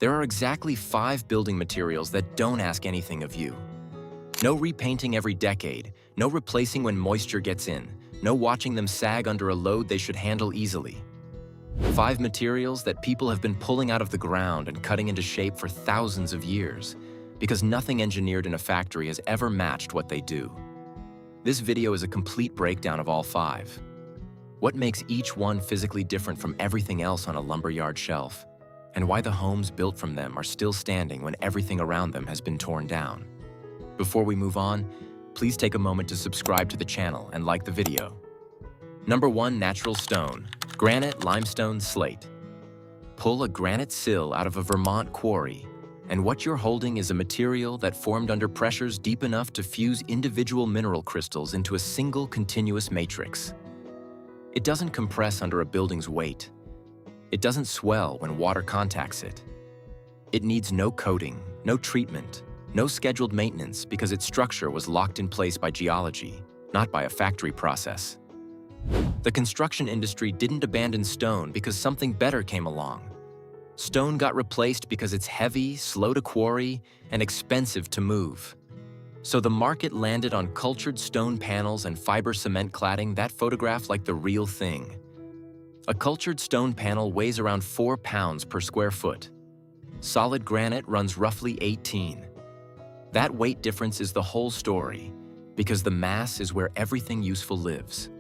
There are exactly 5 building materials that don't ask anything of you. No repainting every decade, no replacing when moisture gets in, no watching them sag under a load they should handle easily. 5 materials that people have been pulling out of the ground and cutting into shape for thousands of years, because nothing engineered in a factory has ever matched what they do. This video is a complete breakdown of all 5. What makes each one physically different from everything else on a lumberyard shelf, and why the homes built from them are still standing when everything around them has been torn down. Before we move on, please take a moment to subscribe to the channel and like the video. Number 1. Natural stone. Granite, limestone, slate. Pull a granite sill out of a Vermont quarry, and what you're holding is a material that formed under pressures deep enough to fuse individual mineral crystals into a single continuous matrix. It doesn't compress under a building's weight. It doesn't swell when water contacts it. It needs no coating, no treatment, no scheduled maintenance because its structure was locked in place by geology, not by a factory process. The construction industry didn't abandon stone because something better came along. Stone got replaced because it's heavy, slow to quarry, and expensive to move. So the market landed on cultured stone panels and fiber cement cladding that photograph like the real thing. A cultured stone panel weighs around 4 pounds per square foot. Solid granite runs roughly 18. That weight difference is the whole story, because the mass is where everything useful lives.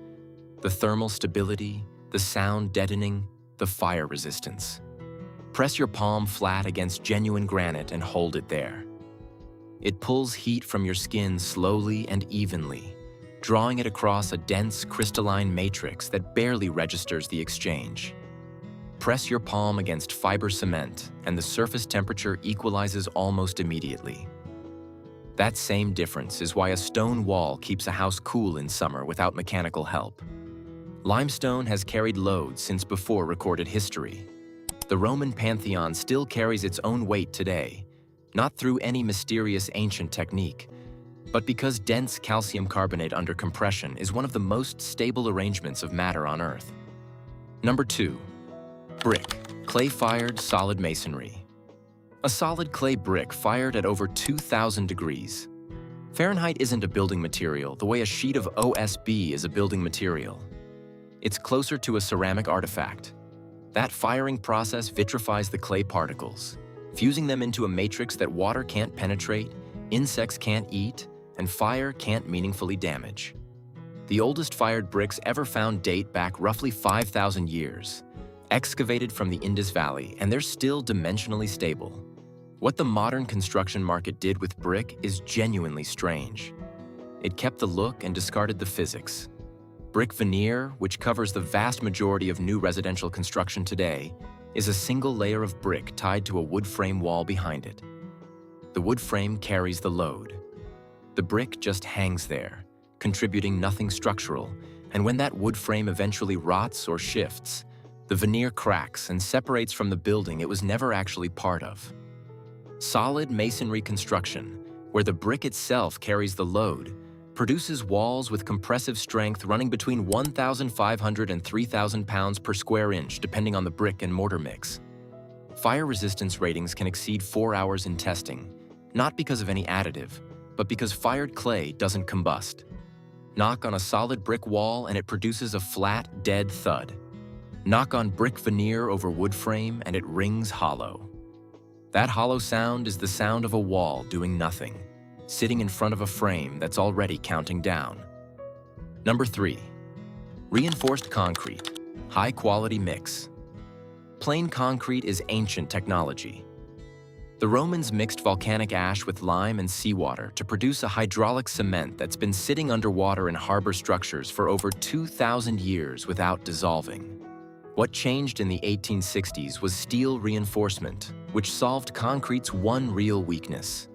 The thermal stability, the sound deadening, the fire resistance. Press your palm flat against genuine granite and hold it there. It pulls heat from your skin slowly and evenly, drawing it across a dense crystalline matrix that barely registers the exchange. Press your palm against fiber cement and the surface temperature equalizes almost immediately. That same difference is why a stone wall keeps a house cool in summer without mechanical help. Limestone has carried loads since before recorded history. The Roman Pantheon still carries its own weight today, not through any mysterious ancient technique, but because dense calcium carbonate under compression is one of the most stable arrangements of matter on Earth. Number 2. Brick, clay-fired solid masonry. A solid clay brick fired at over 2,000 degrees. Fahrenheit isn't a building material the way a sheet of OSB is a building material. It's closer to a ceramic artifact. That firing process vitrifies the clay particles, fusing them into a matrix that water can't penetrate, insects can't eat, and fire can't meaningfully damage. The oldest fired bricks ever found date back roughly 5,000 years, excavated from the Indus Valley, and they're still dimensionally stable. What the modern construction market did with brick is genuinely strange. It kept the look and discarded the physics. Brick veneer, which covers the vast majority of new residential construction today, is a single layer of brick tied to a wood frame wall behind it. The wood frame carries the load. The brick just hangs there, contributing nothing structural, and when that wood frame eventually rots or shifts, the veneer cracks and separates from the building it was never actually part of. Solid masonry construction, where the brick itself carries the load, produces walls with compressive strength running between 1,500 and 3,000 pounds per square inch depending on the brick and mortar mix. Fire resistance ratings can exceed 4 hours in testing, not because of any additive, but because fired clay doesn't combust. Knock on a solid brick wall and it produces a flat, dead thud. Knock on brick veneer over wood frame and it rings hollow. That hollow sound is the sound of a wall doing nothing, sitting in front of a frame that's already counting down. Number 3. Reinforced concrete, high-quality mix. Plain concrete is ancient technology. The Romans mixed volcanic ash with lime and seawater to produce a hydraulic cement that's been sitting underwater in harbor structures for over 2,000 years without dissolving. What changed in the 1860s was steel reinforcement, which solved concrete's one real weakness.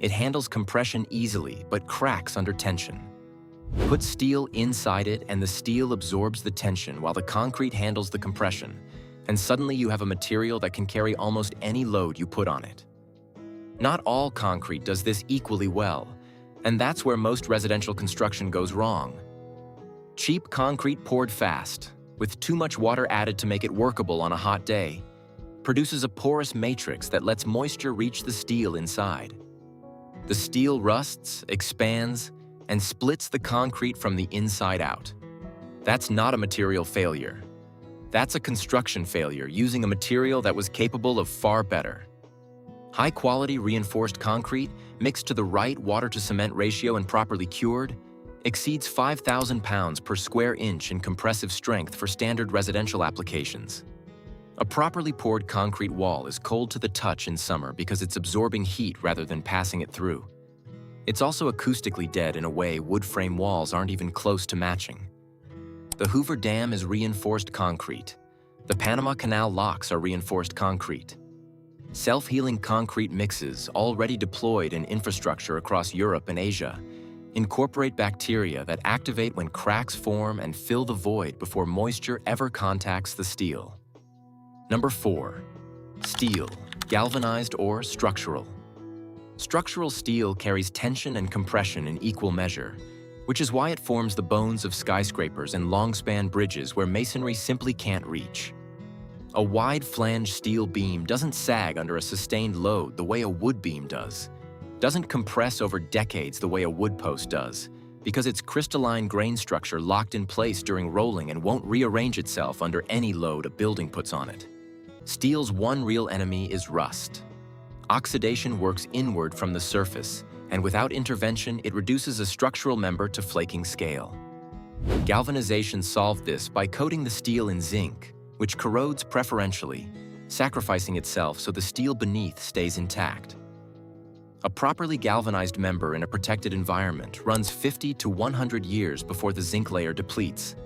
It handles compression easily, but cracks under tension. Put steel inside it and the steel absorbs the tension while the concrete handles the compression, and suddenly you have a material that can carry almost any load you put on it. Not all concrete does this equally well, and that's where most residential construction goes wrong. Cheap concrete poured fast, with too much water added to make it workable on a hot day. produces a porous matrix that lets moisture reach the steel inside. The steel rusts, expands, and splits the concrete from the inside out. That's not a material failure. That's a construction failure using a material that was capable of far better. High-quality reinforced concrete, mixed to the right water-to-cement ratio and properly cured, exceeds 5,000 pounds per square inch in compressive strength for standard residential applications. A properly poured concrete wall is cold to the touch in summer because it's absorbing heat rather than passing it through. It's also acoustically dead in a way wood frame walls aren't even close to matching. The Hoover Dam is reinforced concrete. The Panama Canal locks are reinforced concrete. Self-healing concrete mixes, already deployed in infrastructure across Europe and Asia, incorporate bacteria that activate when cracks form and fill the void before moisture ever contacts the steel. Number 4. Steel, galvanized or structural. Structural steel carries tension and compression in equal measure, which is why it forms the bones of skyscrapers and long-span bridges where masonry simply can't reach. A wide flange steel beam doesn't sag under a sustained load the way a wood beam does, doesn't compress over decades the way a wood post does, because its crystalline grain structure locked in place during rolling and won't rearrange itself under any load a building puts on it. Steel's one real enemy is rust. Oxidation works inward from the surface, and without intervention, it reduces a structural member to flaking scale. Galvanization solved this by coating the steel in zinc, which corrodes preferentially, sacrificing itself so the steel beneath stays intact. A properly galvanized member in a protected environment runs 50 to 100 years before the zinc layer depletes,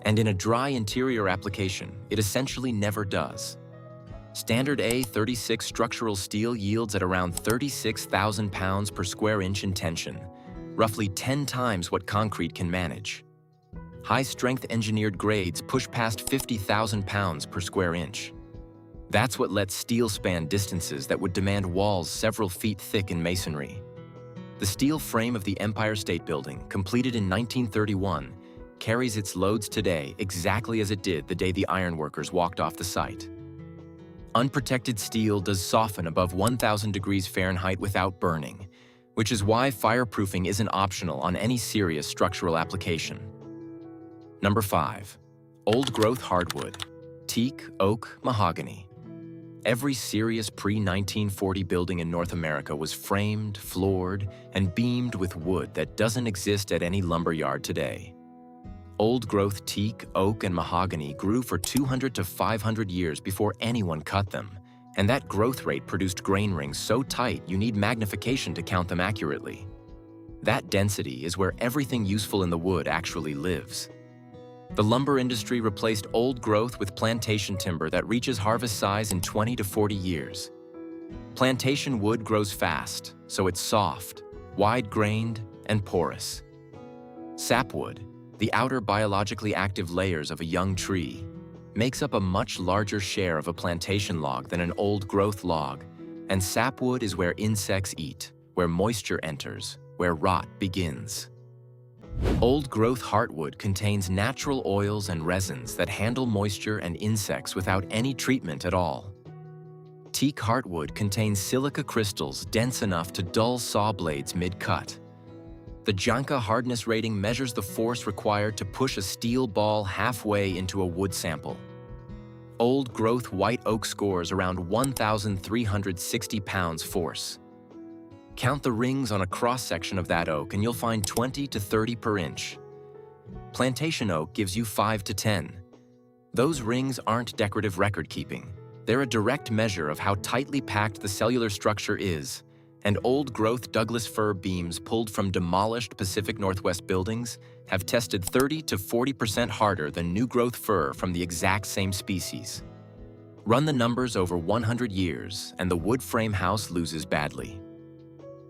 and in a dry interior application, it essentially never does. Standard A36 structural steel yields at around 36,000 pounds per square inch in tension, roughly 10 times what concrete can manage. High-strength engineered grades push past 50,000 pounds per square inch. That's what lets steel span distances that would demand walls several feet thick in masonry. The steel frame of the Empire State Building, completed in 1931, carries its loads today exactly as it did the day the ironworkers walked off the site. Unprotected steel does soften above 1,000 degrees Fahrenheit without burning, which is why fireproofing isn't optional on any serious structural application. Number 5. Old-growth hardwood, teak, oak, mahogany. Every serious pre-1940 building in North America was framed, floored, and beamed with wood that doesn't exist at any lumberyard today. Old-growth teak, oak, and mahogany grew for 200 to 500 years before anyone cut them, and that growth rate produced grain rings so tight you need magnification to count them accurately. That density is where everything useful in the wood actually lives. The lumber industry replaced old growth with plantation timber that reaches harvest size in 20 to 40 years. Plantation wood grows fast, so it's soft, wide-grained, and porous. Sapwood, the outer biologically active layers of a young tree, makes up a much larger share of a plantation log than an old-growth log, and sapwood is where insects eat, where moisture enters, where rot begins. Old-growth heartwood contains natural oils and resins that handle moisture and insects without any treatment at all. Teak heartwood contains silica crystals dense enough to dull saw blades mid-cut. The Janka hardness rating measures the force required to push a steel ball halfway into a wood sample. Old-growth white oak scores around 1,360 pounds force. Count the rings on a cross-section of that oak and you'll find 20 to 30 per inch. Plantation oak gives you 5 to 10. Those rings aren't decorative record-keeping. They're a direct measure of how tightly packed the cellular structure is, and old-growth Douglas fir beams pulled from demolished Pacific Northwest buildings have tested 30 to 40% harder than new-growth fir from the exact same species. Run the numbers over 100 years, and the wood frame house loses badly.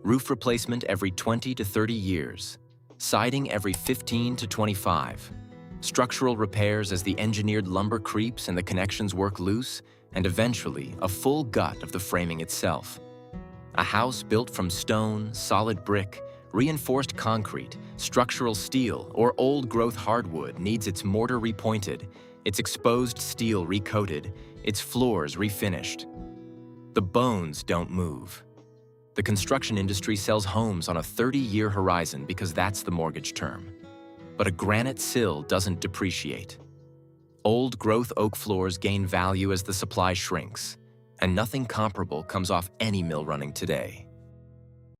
Roof replacement every 20 to 30 years, siding every 15 to 25, structural repairs as the engineered lumber creeps and the connections work loose, and eventually a full gut of the framing itself. A house built from stone, solid brick, reinforced concrete, structural steel, or old-growth hardwood needs its mortar repointed, its exposed steel recoated, its floors refinished. The bones don't move. The construction industry sells homes on a 30-year horizon because that's the mortgage term. But a granite sill doesn't depreciate. Old growth oak floors gain value as the supply shrinks, and nothing comparable comes off any mill running today.